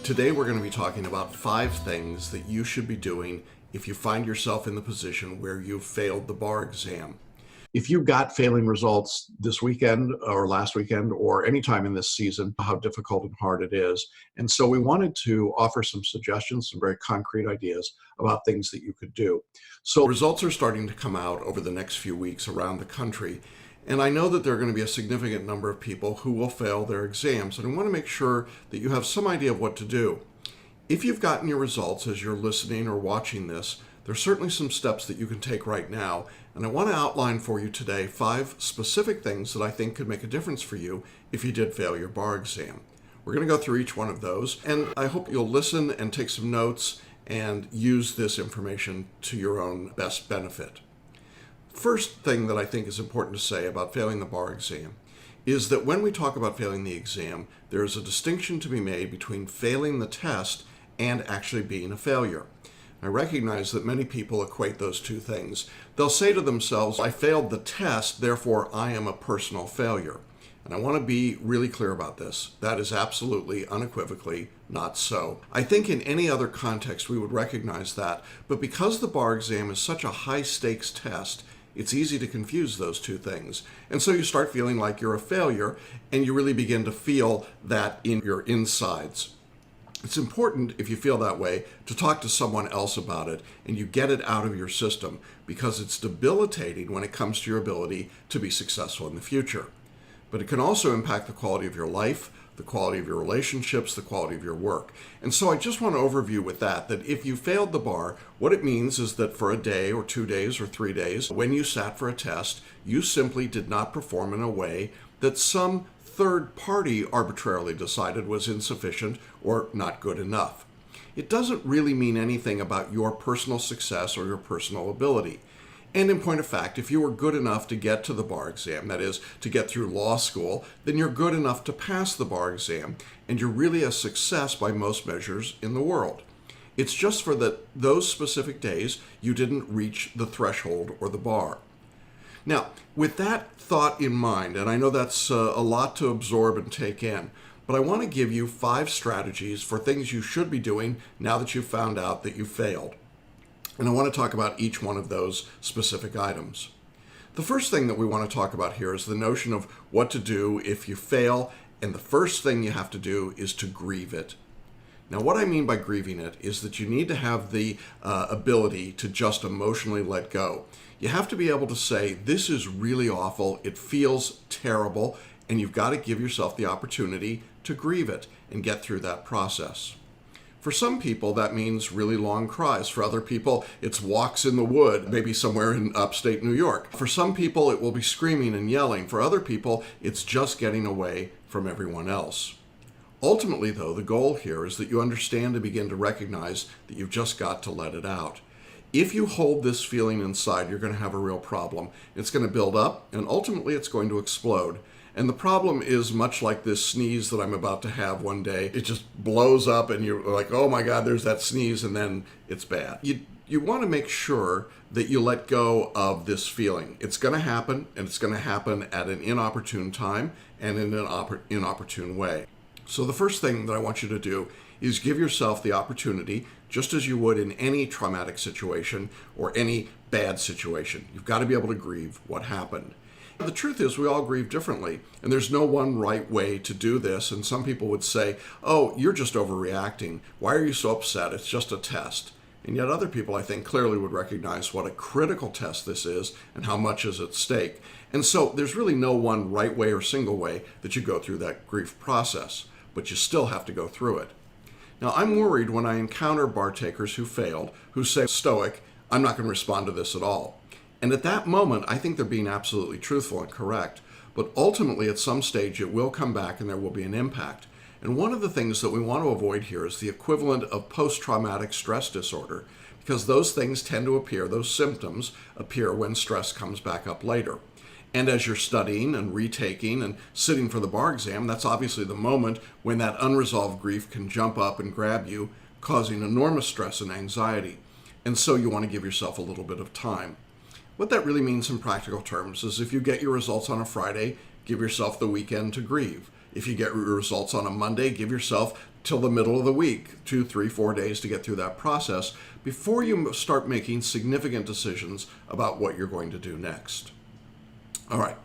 Today we're going to be talking about 5 things that you should be doing if you find yourself in the position where you've failed the bar exam. If you got failing results this weekend or last weekend or any time in this season, how difficult and hard it is. And so we wanted to offer some suggestions, some very concrete ideas about things that you could do. So results are starting to come out over the next few weeks around the country. And I know that there are going to be a significant number of people who will fail their exams, and I want to make sure that you have some idea of what to do. If you've gotten your results as you're listening or watching this, there's certainly some steps that you can take right now, and I want to outline for you today 5 specific things that I think could make a difference for you if you did fail your bar exam. We're going to go through each one of those, and I hope you'll listen and take some notes and use this information to your own best benefit. First thing that I think is important to say about failing the bar exam is that when we talk about failing the exam, there is a distinction to be made between failing the test and actually being a failure. I recognize that many people equate those two things. They'll say to themselves, I failed the test, therefore I am a personal failure. And I want to be really clear about this. That is absolutely, unequivocally not so. I think in any other context we would recognize that, but because the bar exam is such a high-stakes test, it's easy to confuse those two things. And so you start feeling like you're a failure, and you really begin to feel that in your insides. It's important, if you feel that way, to talk to someone else about it, and you get it out of your system, because it's debilitating when it comes to your ability to be successful in the future. But it can also impact the quality of your life, the quality of your relationships, the quality of your work. And so I just want to overview with that if you failed the bar, what it means is that for a day or 2 days or 3 days, when you sat for a test, you simply did not perform in a way that some third party arbitrarily decided was insufficient or not good enough. It doesn't really mean anything about your personal success or your personal ability. And in point of fact, if you were good enough to get to the bar exam, that is, to get through law school, then you're good enough to pass the bar exam, and you're really a success by most measures in the world. It's just for those specific days you didn't reach the threshold or the bar. Now, with that thought in mind, and I know that's a lot to absorb and take in, but I want to give you 5 strategies for things you should be doing now that you've found out that you failed. And I want to talk about each one of those specific items. The first thing that we want to talk about here is the notion of what to do if you fail, and the first thing you have to do is to grieve it. Now, what I mean by grieving it is that you need to have the ability to just emotionally let go. You have to be able to say, this is really awful, it feels terrible, and you've got to give yourself the opportunity to grieve it and get through that process. For some people, that means really long cries. For other people, it's walks in the wood, maybe somewhere in upstate New York. For some people, it will be screaming and yelling. For other people, it's just getting away from everyone else. Ultimately, though, the goal here is that you understand and begin to recognize that you've just got to let it out. If you hold this feeling inside, you're going to have a real problem. It's going to build up, and ultimately it's going to explode. And the problem is much like this sneeze that I'm about to have one day. It just blows up and you're like, oh my God, there's that sneeze, and then it's bad. You want to make sure that you let go of this feeling. It's going to happen, and it's going to happen at an inopportune time and in an inopportune way. So the first thing that I want you to do is give yourself the opportunity, just as you would in any traumatic situation or any bad situation. You've got to be able to grieve what happened. The truth is we all grieve differently, and there's no one right way to do this, and some people would say, oh, you're just overreacting. Why are you so upset? It's just a test. And yet other people, I think, clearly would recognize what a critical test this is and how much is at stake. And so there's really no one right way or single way that you go through that grief process, but you still have to go through it. Now, I'm worried when I encounter bar takers who failed, who say, stoic, I'm not going to respond to this at all. And at that moment, I think they're being absolutely truthful and correct. But ultimately, at some stage, it will come back and there will be an impact. And one of the things that we want to avoid here is the equivalent of post-traumatic stress disorder, because those things tend to appear, those symptoms appear when stress comes back up later. And as you're studying and retaking and sitting for the bar exam, that's obviously the moment when that unresolved grief can jump up and grab you, causing enormous stress and anxiety. And so you want to give yourself a little bit of time. What that really means in practical terms is if you get your results on a Friday, give yourself the weekend to grieve. If you get your results on a Monday, give yourself till the middle of the week, 2, 3, 4 days to get through that process before you start making significant decisions about what you're going to do next. All right,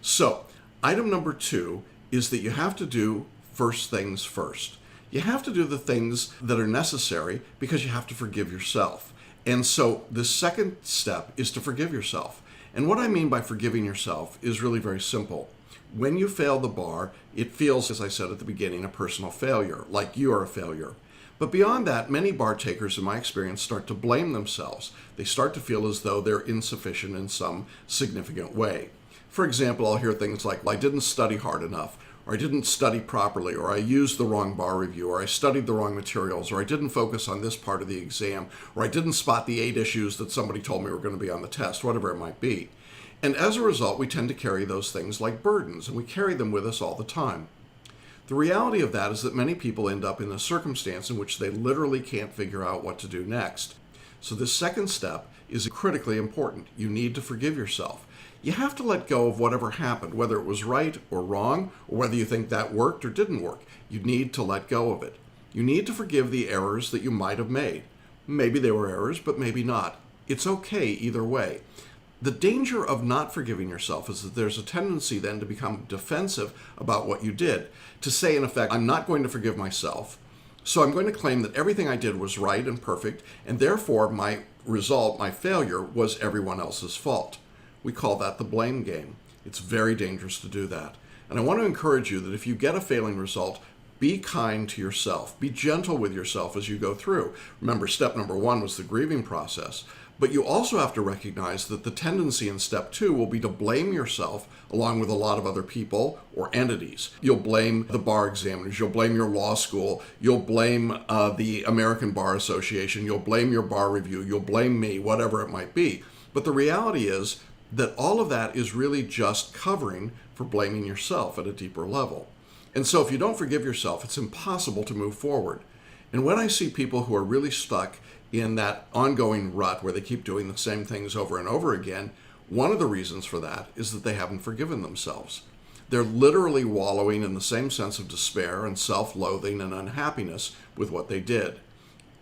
so item number 2 is that you have to do first things first. You have to do the things that are necessary because you have to forgive yourself. And so the second step is to forgive yourself. And what I mean by forgiving yourself is really very simple. When you fail the bar, it feels, as I said at the beginning, a personal failure, like you are a failure. But beyond that, many bar takers, in my experience, start to blame themselves. They start to feel as though they're insufficient in some significant way. For example, I'll hear things like, well, I didn't study hard enough, or I didn't study properly, or I used the wrong bar review, or I studied the wrong materials, or I didn't focus on this part of the exam, or I didn't spot the 8 issues that somebody told me were going to be on the test, whatever it might be. And as a result, we tend to carry those things like burdens, and we carry them with us all the time. The reality of that is that many people end up in a circumstance in which they literally can't figure out what to do next. So this second step is critically important. You need to forgive yourself. You have to let go of whatever happened, whether it was right or wrong, or whether you think that worked or didn't work. You need to let go of it. You need to forgive the errors that you might have made. Maybe they were errors, but maybe not. It's okay either way. The danger of not forgiving yourself is that there's a tendency then to become defensive about what you did. To say, in effect, I'm not going to forgive myself, so I'm going to claim that everything I did was right and perfect, and therefore my result, my failure, was everyone else's fault. We call that the blame game. It's very dangerous to do that. And I want to encourage you that if you get a failing result, be kind to yourself. Be gentle with yourself as you go through. Remember, step number 1 was the grieving process. But you also have to recognize that the tendency in step 2 will be to blame yourself along with a lot of other people or entities. You'll blame the bar examiners, you'll blame your law school, you'll blame the American Bar Association, you'll blame your bar review, you'll blame me, whatever it might be. But the reality is that all of that is really just covering for blaming yourself at a deeper level. And so if you don't forgive yourself, it's impossible to move forward. And when I see people who are really stuck in that ongoing rut where they keep doing the same things over and over again, one of the reasons for that is that they haven't forgiven themselves. They're literally wallowing in the same sense of despair and self-loathing and unhappiness with what they did.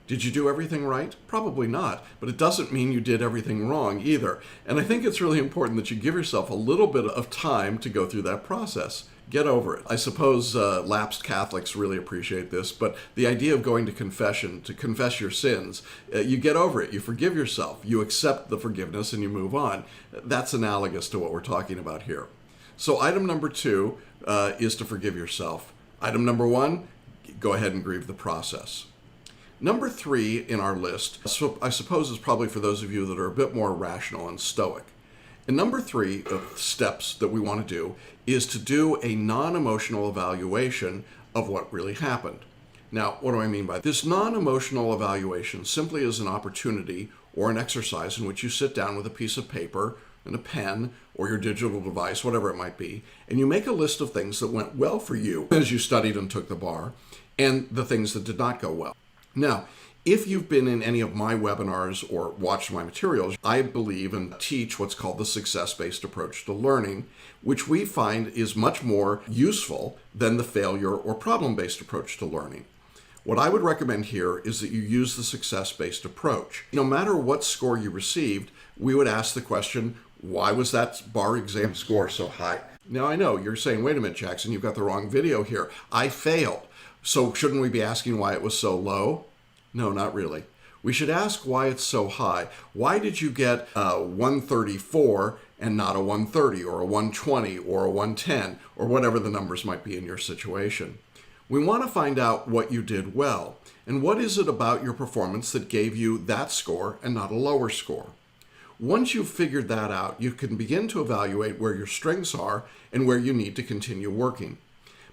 Did you do everything right? Probably not, but it doesn't mean you did everything wrong either. And I think it's really important that you give yourself a little bit of time to go through that process. Get over it. I suppose lapsed Catholics really appreciate this, but the idea of going to confession, to confess your sins, you get over it, you forgive yourself, you accept the forgiveness, and you move on. That's analogous to what we're talking about here. So item number 2 is to forgive yourself. Item number 1, go ahead and grieve the process. Number 3 in our list, I suppose, is probably for those of you that are a bit more rational and stoic. And number 3 of steps that we want to do is to do a non-emotional evaluation of what really happened. Now, what do I mean by this? Non-emotional evaluation simply is an opportunity or an exercise in which you sit down with a piece of paper and a pen or your digital device, whatever it might be, and you make a list of things that went well for you as you studied and took the bar, and the things that did not go well. Now, if you've been in any of my webinars or watched my materials, I believe and teach what's called the success-based approach to learning, which we find is much more useful than the failure or problem-based approach to learning. What I would recommend here is that you use the success-based approach. No matter what score you received, we would ask the question, why was that bar exam score so high? Now I know you're saying, wait a minute, Jackson, you've got the wrong video here. I failed. So shouldn't we be asking why it was so low? No, not really. We should ask why it's so high. Why did you get a 134 and not a 130 or a 120 or a 110 or whatever the numbers might be in your situation? We want to find out what you did well, and what is it about your performance that gave you that score and not a lower score. Once you've figured that out, you can begin to evaluate where your strengths are and where you need to continue working.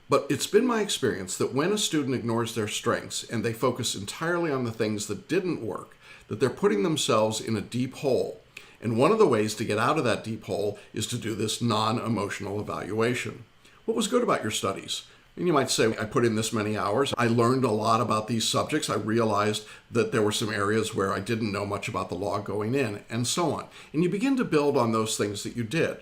But it's been my experience that when a student ignores their strengths and they focus entirely on the things that didn't work, that they're putting themselves in a deep hole. And one of the ways to get out of that deep hole is to do this non-emotional evaluation. What was good about your studies? And you might say, I put in this many hours. I learned a lot about these subjects. I realized that there were some areas where I didn't know much about the law going in, and so on. And you begin to build on those things that you did.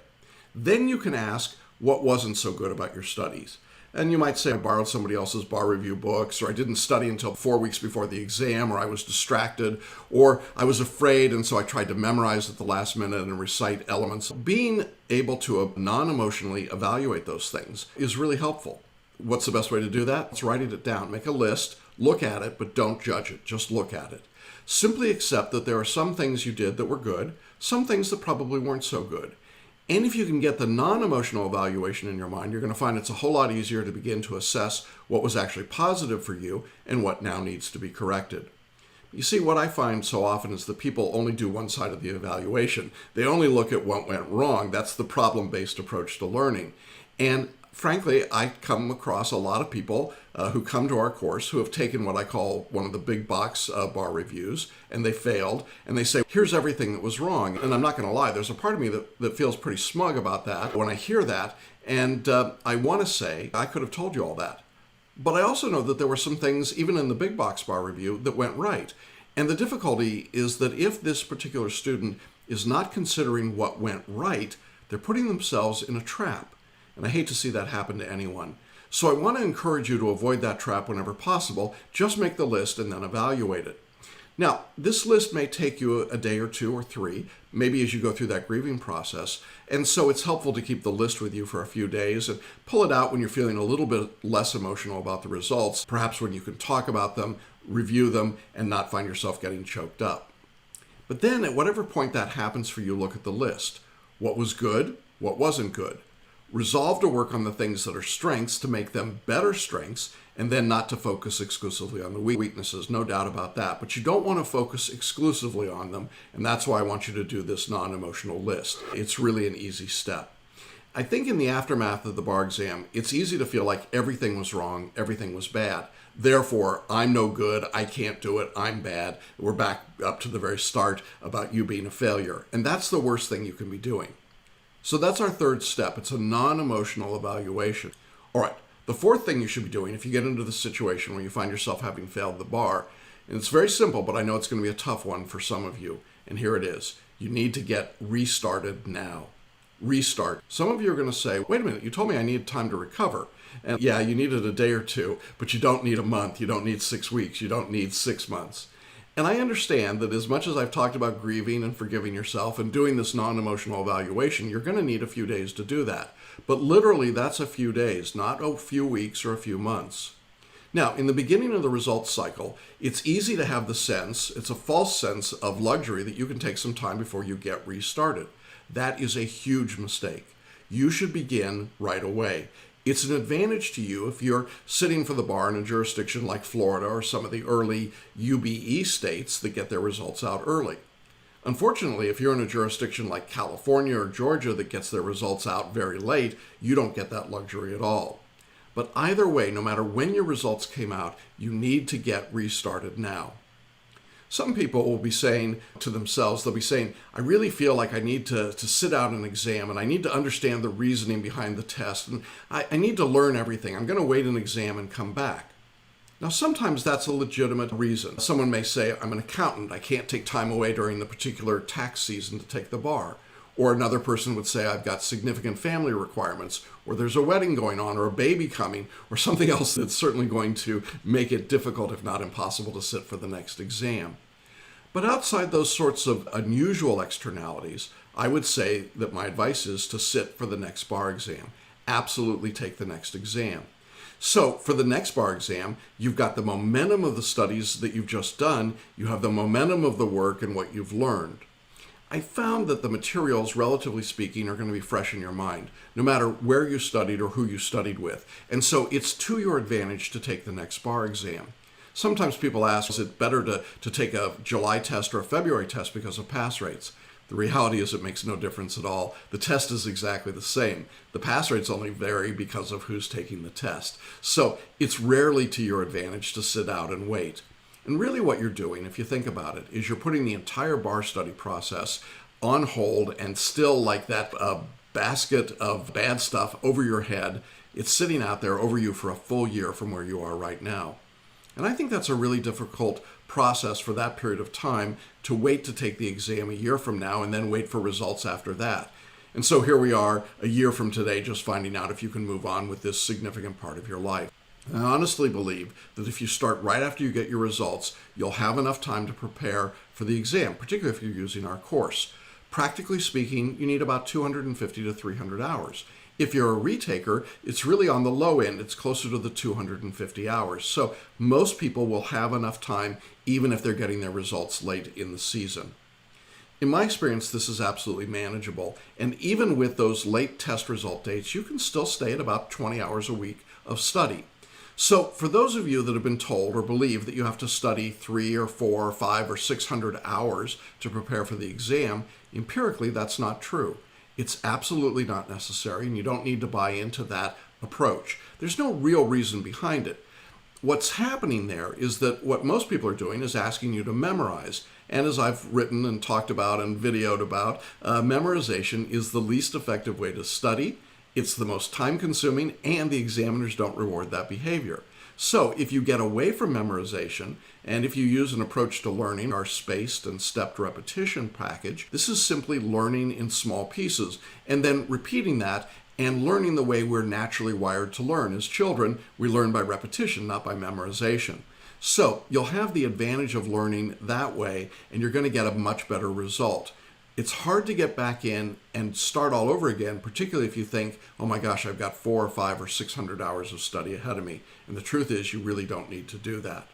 Then you can ask, what wasn't so good about your studies? And you might say, I borrowed somebody else's bar review books, or I didn't study until 4 weeks before the exam, or I was distracted, or I was afraid, and so I tried to memorize at the last minute and recite elements. Being able to non-emotionally evaluate those things is really helpful. What's the best way to do that? It's writing it down. Make a list, look at it, but don't judge it. Just look at it. Simply accept that there are some things you did that were good, some things that probably weren't so good. And if you can get the non-emotional evaluation in your mind, you're going to find it's a whole lot easier to begin to assess what was actually positive for you and what now needs to be corrected. You see, what I find so often is that people only do one side of the evaluation. They only look at what went wrong. That's the problem-based approach to learning. And frankly, I come across a lot of people who come to our course who have taken what I call one of the big box bar reviews, and they failed, and they say, here's everything that was wrong. And I'm not going to lie, there's a part of me that feels pretty smug about that when I hear that, and I want to say, I could have told you all that. But I also know that there were some things, even in the big box bar review, that went right. And the difficulty is that if this particular student is not considering what went right, they're putting themselves in a trap. And I hate to see that happen to anyone. So I want to encourage you to avoid that trap whenever possible. Just make the list and then evaluate it. Now, this list may take you a day or 2 or 3, maybe as you go through that grieving process. And so it's helpful to keep the list with you for a few days and pull it out when you're feeling a little bit less emotional about the results, perhaps when you can talk about them, review them, and not find yourself getting choked up. But then at whatever point that happens for you, look at the list. What was good? What wasn't good? Resolve to work on the things that are strengths to make them better strengths, and then not to focus exclusively on the weaknesses, no doubt about that. But you don't want to focus exclusively on them, and that's why I want you to do this non-emotional list. It's really an easy step. I think in the aftermath of the bar exam, it's easy to feel like everything was wrong, everything was bad. Therefore, I'm no good, I can't do it, I'm bad. We're back up to the very start about you being a failure. And that's the worst thing you can be doing. So that's our third step. It's a non-emotional evaluation. All right, the fourth thing you should be doing if you get into the situation where you find yourself having failed the bar, and it's very simple, but I know it's going to be a tough one for some of you, and here it is. You need to get restarted now. Restart. Some of you are going to say, wait a minute, you told me I needed time to recover. And yeah, you needed a day or 2, but you don't need a month, you don't need 6 weeks, you don't need 6 months. And I understand that as much as I've talked about grieving and forgiving yourself and doing this non-emotional evaluation, you're going to need a few days to do that. But literally, that's a few days, not a few weeks or a few months. Now, in the beginning of the results cycle, it's easy to have the sense, it's a false sense of luxury that you can take some time before you get restarted. That is a huge mistake. You should begin right away. It's an advantage to you if you're sitting for the bar in a jurisdiction like Florida or some of the early UBE states that get their results out early. Unfortunately, if you're in a jurisdiction like California or Georgia that gets their results out very late, you don't get that luxury at all. But either way, no matter when your results came out, you need to get restarted now. Some people will be saying to themselves, they'll be saying, I really feel like I need to sit out an exam and I need to understand the reasoning behind the test and I need to learn everything. I'm going to wait an exam and come back. Now, sometimes that's a legitimate reason. Someone may say, I'm an accountant. I can't take time away during the particular tax season to take the bar. Or another person would say, I've got significant family requirements, or there's a wedding going on, or a baby coming, or something else that's certainly going to make it difficult, if not impossible, to sit for the next exam. But outside those sorts of unusual externalities, I would say that my advice is to sit for the next bar exam. Absolutely take the next exam. So for the next bar exam, you've got the momentum of the studies that you've just done, you have the momentum of the work and what you've learned. I found that the materials, relatively speaking, are going to be fresh in your mind, no matter where you studied or who you studied with. And so it's to your advantage to take the next bar exam. Sometimes people ask, is it better to take a July test or a February test because of pass rates? The reality is it makes no difference at all. The test is exactly the same. The pass rates only vary because of who's taking the test. So it's rarely to your advantage to sit out and wait. And really what you're doing, if you think about it, is you're putting the entire bar study process on hold and still like that basket of bad stuff over your head. It's sitting out there over you for a full year from where you are right now. And I think that's a really difficult process for that period of time to wait to take the exam a year from now and then wait for results after that. And so here we are, a year from today, just finding out if you can move on with this significant part of your life. I honestly believe that if you start right after you get your results, you'll have enough time to prepare for the exam, particularly if you're using our course. Practically speaking, you need about 250 to 300 hours. If you're a retaker, it's really on the low end. It's closer to the 250 hours. So most people will have enough time even if they're getting their results late in the season. In my experience, this is absolutely manageable. And even with those late test result dates, you can still stay at about 20 hours a week of study. So for those of you that have been told or believe that you have to study 3 or 4 or 5 or 600 hours to prepare for the exam, empirically that's not true. It's absolutely not necessary, and you don't need to buy into that approach. There's no real reason behind it. What's happening there is that what most people are doing is asking you to memorize. And as I've written and talked about and videoed about, memorization is the least effective way to study. It's the most time-consuming, and the examiners don't reward that behavior. So if you get away from memorization, and if you use an approach to learning, our spaced and stepped repetition package, this is simply learning in small pieces, and then repeating that and learning the way we're naturally wired to learn. As children, we learn by repetition, not by memorization. So you'll have the advantage of learning that way, and you're going to get a much better result. It's hard to get back in and start all over again, particularly if you think, oh my gosh, I've got 4 or 5 or 600 hours of study ahead of me. And the truth is, you really don't need to do that.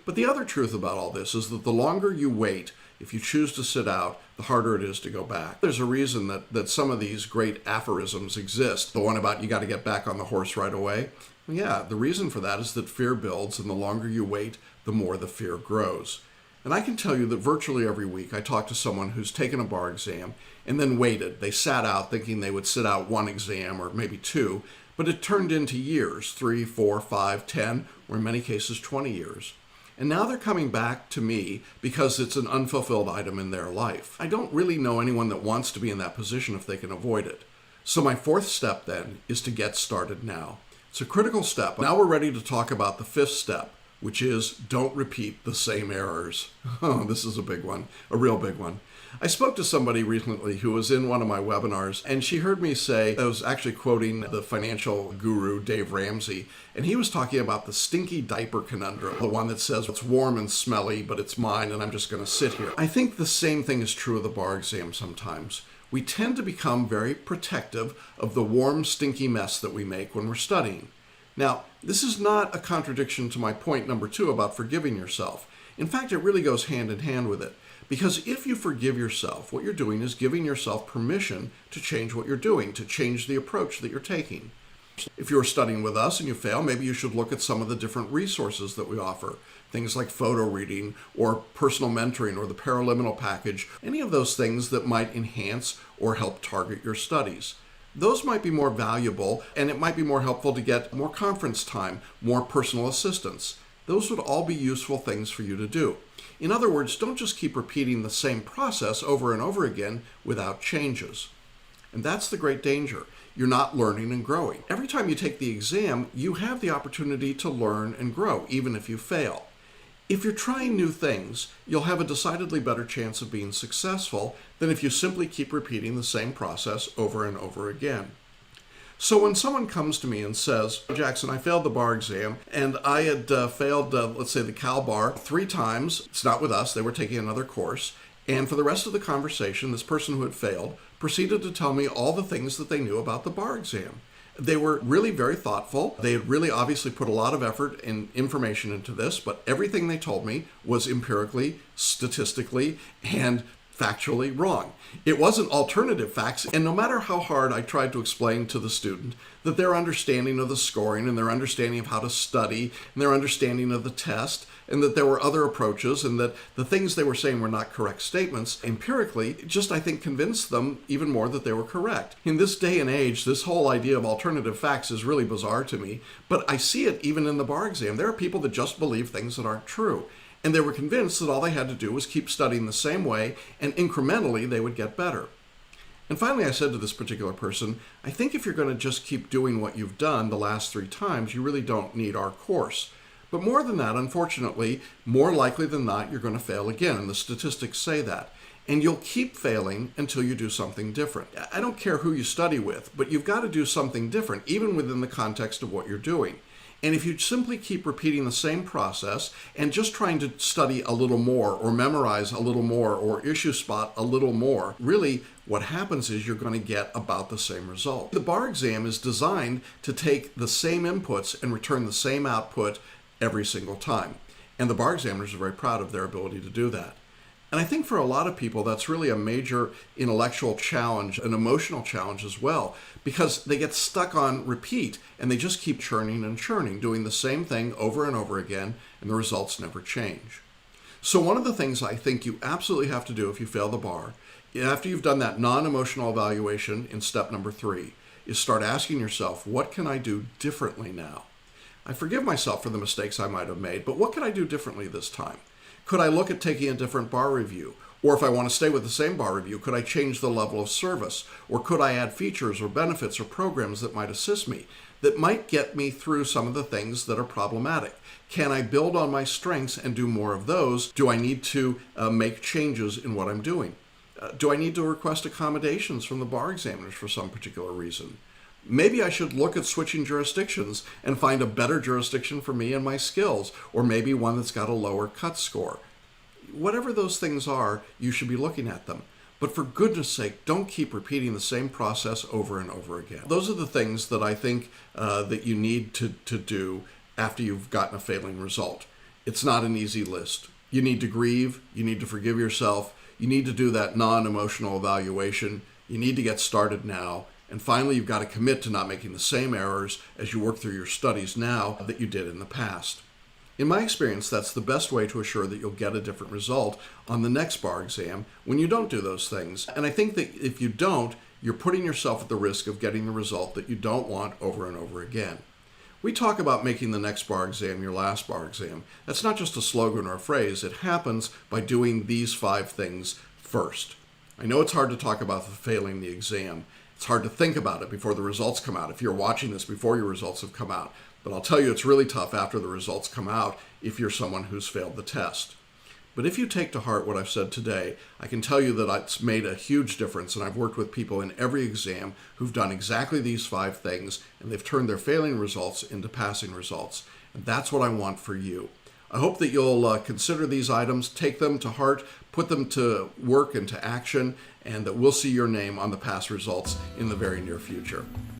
But the other truth about all this is that the longer you wait, if you choose to sit out, the harder it is to go back. There's a reason that some of these great aphorisms exist. The one about you got to get back on the horse right away. Well, yeah, the reason for that is that fear builds, and the longer you wait, the more the fear grows. And I can tell you that virtually every week I talk to someone who's taken a bar exam and then waited. They sat out thinking they would sit out 1 exam or maybe 2, but it turned into years, 3, 4, 5, 10, or in many cases 20 years. And now they're coming back to me because it's an unfulfilled item in their life. I don't really know anyone that wants to be in that position if they can avoid it. So my 4th step then is to get started now. It's a critical step. Now we're ready to talk about the 5th step, which is don't repeat the same errors. Oh, this is a big one, a real big one. I spoke to somebody recently who was in one of my webinars, and she heard me say, I was actually quoting the financial guru Dave Ramsey, and he was talking about the stinky diaper conundrum, the one that says it's warm and smelly, but it's mine and I'm just going to sit here. I think the same thing is true of the bar exam sometimes. We tend to become very protective of the warm, stinky mess that we make when we're studying. Now, this is not a contradiction to my point number 2 about forgiving yourself. In fact, it really goes hand in hand with it. Because if you forgive yourself, what you're doing is giving yourself permission to change what you're doing, to change the approach that you're taking. If you're studying with us and you fail, maybe you should look at some of the different resources that we offer. Things like photo reading or personal mentoring or the paraliminal package, any of those things that might enhance or help target your studies. Those might be more valuable, and it might be more helpful to get more conference time, more personal assistance. Those would all be useful things for you to do. In other words, don't just keep repeating the same process over and over again without changes. And that's the great danger. You're not learning and growing. Every time you take the exam, you have the opportunity to learn and grow, even if you fail. If you're trying new things, you'll have a decidedly better chance of being successful than if you simply keep repeating the same process over and over again. So when someone comes to me and says, Jackson, I failed the bar exam, and I had failed, let's say, the Cal Bar 3 times. It's not with us. They were taking another course. And for the rest of the conversation, this person who had failed proceeded to tell me all the things that they knew about the bar exam. They were really very thoughtful. They had really obviously put a lot of effort and information into this, but everything they told me was empirically, statistically, and factually wrong. It wasn't alternative facts, and no matter how hard I tried to explain to the student that their understanding of the scoring and their understanding of how to study and their understanding of the test and that there were other approaches and that the things they were saying were not correct statements, empirically, just I think convinced them even more that they were correct. In this day and age, this whole idea of alternative facts is really bizarre to me, but I see it even in the bar exam. There are people that just believe things that aren't true. And they were convinced that all they had to do was keep studying the same way, and incrementally they would get better. And finally, I said to this particular person, I think if you're going to just keep doing what you've done the last 3 times, you really don't need our course. But more than that, unfortunately, more likely than not, you're going to fail again, and the statistics say that. And you'll keep failing until you do something different. I don't care who you study with, but you've got to do something different, even within the context of what you're doing. And if you simply keep repeating the same process and just trying to study a little more or memorize a little more or issue spot a little more, really what happens is you're going to get about the same result. The bar exam is designed to take the same inputs and return the same output every single time. And the bar examiners are very proud of their ability to do that. And I think for a lot of people, that's really a major intellectual challenge, an emotional challenge as well, because they get stuck on repeat and they just keep churning and churning, doing the same thing over and over again, and the results never change. So one of the things I think you absolutely have to do if you fail the bar, after you've done that non-emotional evaluation in step number 3, is start asking yourself, what can I do differently now? I forgive myself for the mistakes I might have made, but what can I do differently this time? Could I look at taking a different bar review? Or if I want to stay with the same bar review, could I change the level of service? Or could I add features or benefits or programs that might assist me, that might get me through some of the things that are problematic? Can I build on my strengths and do more of those? Do I need to make changes in what I'm doing? Do I need to request accommodations from the bar examiners for some particular reason? Maybe I should look at switching jurisdictions and find a better jurisdiction for me and my skills, or maybe one that's got a lower cut score. Whatever those things are, you should be looking at them. But for goodness sake, don't keep repeating the same process over and over again. Those are the things that I think that you need to do after you've gotten a failing result. It's not an easy list. You need to grieve, you need to forgive yourself, you need to do that non-emotional evaluation, you need to get started now. And finally, you've got to commit to not making the same errors as you work through your studies now that you did in the past. In my experience, that's the best way to assure that you'll get a different result on the next bar exam when you don't do those things. And I think that if you don't, you're putting yourself at the risk of getting the result that you don't want over and over again. We talk about making the next bar exam your last bar exam. That's not just a slogan or a phrase. It happens by doing these 5 things first. I know it's hard to talk about failing the exam. It's hard to think about it before the results come out, if you're watching this before your results have come out. But I'll tell you, it's really tough after the results come out if you're someone who's failed the test. But if you take to heart what I've said today, I can tell you that it's made a huge difference, and I've worked with people in every exam who've done exactly these 5 things, and they've turned their failing results into passing results. And that's what I want for you. I hope that you'll consider these items, take them to heart, put them to work and to action, and that we'll see your name on the past results in the very near future.